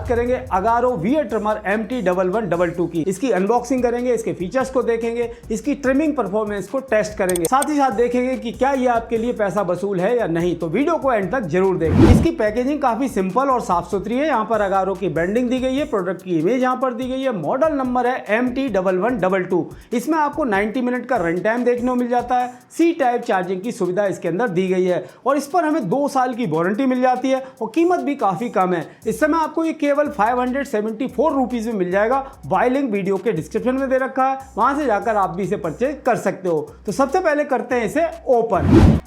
करेंगे अगारो वीयर trimmer MT1122 की। इसकी अनबॉक्सिंग करेंगे, इसके फीचर्स को देखेंगे, इसकी ट्रिमिंग परफॉर्मेंस को टेस्ट करेंगे, साथ ही साथ देखेंगे कि क्या ये आपके लिए पैसा वसूल है या नहीं। तो वीडियो को एंड तक जरूर देखें। इसकी पैकेजिंग काफी सिंपल और साफ सुथरी है। यहाँ पर अगारो की ब्रांडिंग दी गई है, प्रोडक्ट की इमेज यहाँ पर दी गई है, मॉडल नंबर है MT1122। इसमें आपको 90 मिनट का रन टाइम देखने को मिल जाता है। सी टाइप चार्जिंग की सुविधा इसके अंदर दी गई है और इस पर हमें 2 साल की वारंटी मिल जाती है और कीमत भी काफी कम है। इस समय आपको ये केवल 574 रुपीज में मिल जाएगा। बाय लिंक वीडियो के डिस्क्रिप्शन में दे रखा है, वहां से जाकर आप भी इसे परचेज कर सकते हो। तो सबसे पहले करते हैं इसे ओपन।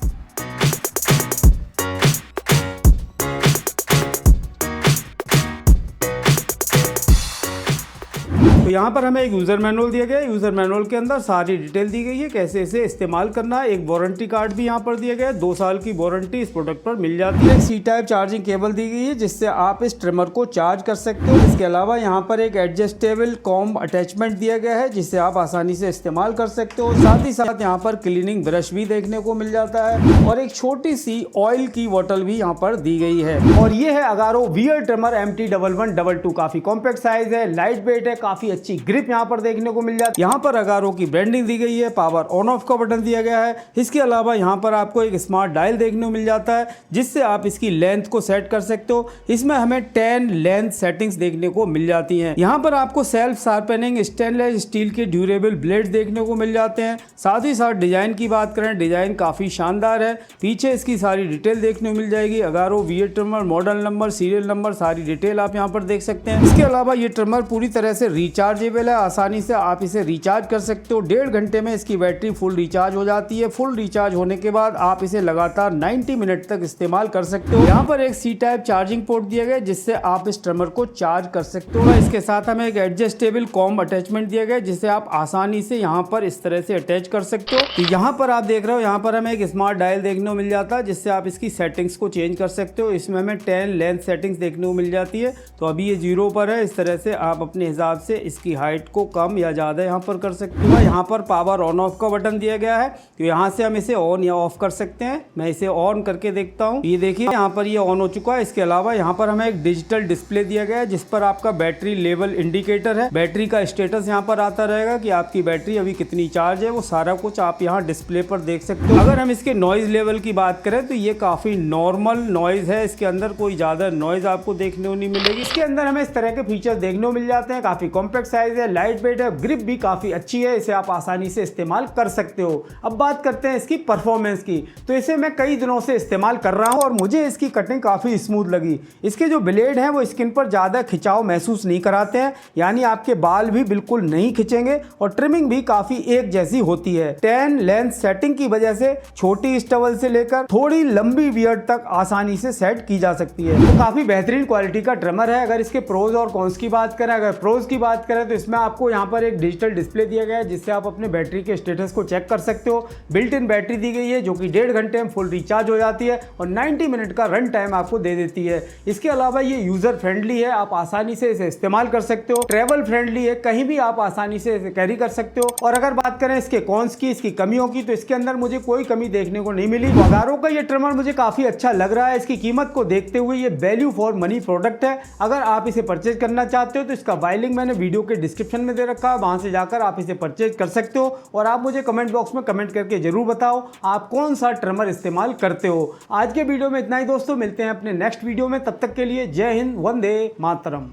तो यहाँ पर हमें एक यूज़र मैनुअल दिया गया है। यूज़र मैनुअल के अंदर सारी डिटेल दी गई है, कैसे इसे इस्तेमाल करना है। एक वारंटी कार्ड भी यहाँ पर दिया गया है, 2 साल की वारंटी इस प्रोडक्ट पर मिल जाती है। सी टाइप चार्जिंग केबल दी गई है जिससे आप इस ट्रिमर को चार्ज कर सकते हो। इसके अलावा यहाँ पर एक एडजस्टेबल कॉम्ब अटैचमेंट दिया गया है जिससे आप आसानी से इस्तेमाल कर सकते हो। साथ ही साथ यहाँ पर क्लीनिंग ब्रश भी देखने को मिल जाता है और एक छोटी सी ऑयल की बॉटल भी यहाँ पर दी गई है। और ये है अगारो वीयर ट्रिमर MT1122। काफी कॉम्पैक्ट साइज है, लाइट वेट है, काफी अच्छी ग्रिप यहाँ पर देखने को मिल जाती है। यहाँ पर अगारो की ब्रांडिंग दी गई है, पावर ऑन ऑफ का बटन दिया गया है। इसके अलावा यहाँ पर आपको एक स्मार्ट डायल देखने को मिल जाता है जिससे आप इसकी लेंथ को सेट कर सकते हो। इसमें हमें 10 लेंथ सेटिंग्स देखने को मिल जाती हैं। यहाँ पर आपको सेल्फ शार्पनिंग स्टेनलेस स्टील के ड्यूरेबल ब्लेड देखने को मिल जाते हैं। साथ ही साथ डिजाइन की बात करें, डिजाइन काफी शानदार है। पीछे इसकी सारी डिटेल देखने को मिल जाएगी, अगारो वीयर trimmer, model number, serial number, सारी डिटेल आप यहाँ पर देख सकते हैं। इसके अलावा ये ट्रिमर पूरी तरह से रिचार्जेबल है, आसानी से आप इसे रिचार्ज कर सकते हो। 1.5 घंटे में इसकी बैटरी फुल रिचार्ज हो जाती है। फुल रिचार्ज होने के बाद आप इसे लगातार 90 मिनट तक इस्तेमाल कर सकते हो। यहाँ पर एक सी टाइप चार्जिंग पोर्ट दिया गया है जिससे आप इस ट्रिमर को चार्ज कर सकते हो। इसके साथ हमें एक एडजस्टेबल कॉम्ब अटैचमेंट दिया गया है जिससे आप आसानी से यहाँ पर इस तरह से अटैच कर सकते हो। तो यहाँ पर आप देख रहे हो, यहाँ पर हमें एक स्मार्ट डायल देखने को मिल जाता है जिससे आप इसकी सेटिंग्स को चेंज कर सकते हो। इसमें हमें 10 लेंथ सेटिंग्स देखने को मिल जाती है। तो अभी ये 0 पर है। इस तरह से आप अपने हिसाब से इसकी हाइट को कम या ज़्यादा यहाँ पर कर सकते हो। यहाँ पर पावर ऑन ऑफ का बटन दिया गया है, तो यहाँ से हम इसे ऑन या ऑफ कर सकते हैं। मैं इसे ऑन करके देखता हूँ। ये देखिए यहाँ पर ये ऑन हो चुका है। इसके अलावा यहाँ पर हमें एक डिजिटल डिस्प्ले दिया गया है जिस पर आपका बैटरी लेवल इंडिकेटर है। बैटरी का स्टेटस यहाँ पर आता रहेगा कि आपकी बैटरी अभी कितनी चार्ज है, वो सारा कुछ आप यहाँ डिस्प्ले पर देख सकते हो। अगर हम इसके नॉइज लेवल की बात करें तो ये काफी नॉर्मल नॉइज है। इसके अंदर कोई ज्यादा नॉइज आपको देखने को नहीं मिलेगी। इसके अंदर हमें इस तरह के फीचर्स देखने को मिल जाते हैं। काफी कॉम्पैक्ट साइज है, लाइट वेट है, ग्रिप भी काफी अच्छी है। इसे आप आसानी से इस्तेमाल कर सकते हो। अब बात करते हैं इसकी परफॉर्मेंस की। तो इसे मैं कई दिनों से इस्तेमाल कर रहा हूं और मुझे इसकी कटिंग काफी स्मूथ लगी। इसके जो ब्लेड हैं वो स्किन पर ज्यादा खिंचाव महसूस नहीं कराते हैं, यानी आपके बाल भी बिल्कुल नहीं खिंचेंगे और ट्रिमिंग भी काफी एक जैसी होती है। 10 लेंथ सेटिंग की वजह से छोटी स्टबल से लेकर थोड़ी लंबी बियर्ड तक आसानी से सेट की जा सकती है। तो काफी बेहतरीन क्वालिटी का ट्रिमर है। अगर इसके प्रोज और कॉन्स की बात करें, अगर प्रोज की बात करें तो इसमें आपको यहाँ पर एक डिजिटल डिस्प्ले दिया गया है जिससे आप अपने बैटरी के स्टेटस को चेक कर सकते हो। बिल्ट इन बैटरी दी गई है जो कि 1.5 घंटे में फुल रिचार्ज हो जाती है और 90 मिनट का रन टाइम आपको दे देती है। इसके अलावा ये यूजर फ्रेंडली है, आप आसानी से इसे इस्तेमाल कर सकते हो। ट्रेवल फ्रेंडली है, कहीं भी आप आसानी से इसे कैरी कर सकते हो। और अगर बात करें इसके कॉन्स की, इसकी कमियों की, तो इसके अंदर मुझे कोई कमी देखने को नहीं मिली। अगारो का ये ट्रिमर मुझे काफी अच्छा लग रहा है। इसकी कीमत को देखते हुए ये वैल्यू फॉर मनी प्रोडक्ट है। अगर आप इसे परचेज करना चाहते हो तो इसका बाय लिंक मैंने वीडियो के डिस्क्रिप्शन में दे रखा है, वहां से जाकर आप इसे परचेज कर सकते हो। और आप मुझे कमेंट बॉक्स में कमेंट करके जरूर बताओ आप कौन सा ट्रिमर इस्तेमाल करते हो। आज के वीडियो में इतना ही दोस्तों, मिलते हैं अपने नेक्स्ट वीडियो में। तब तक के लिए जय हिंद, वंदे मातरम।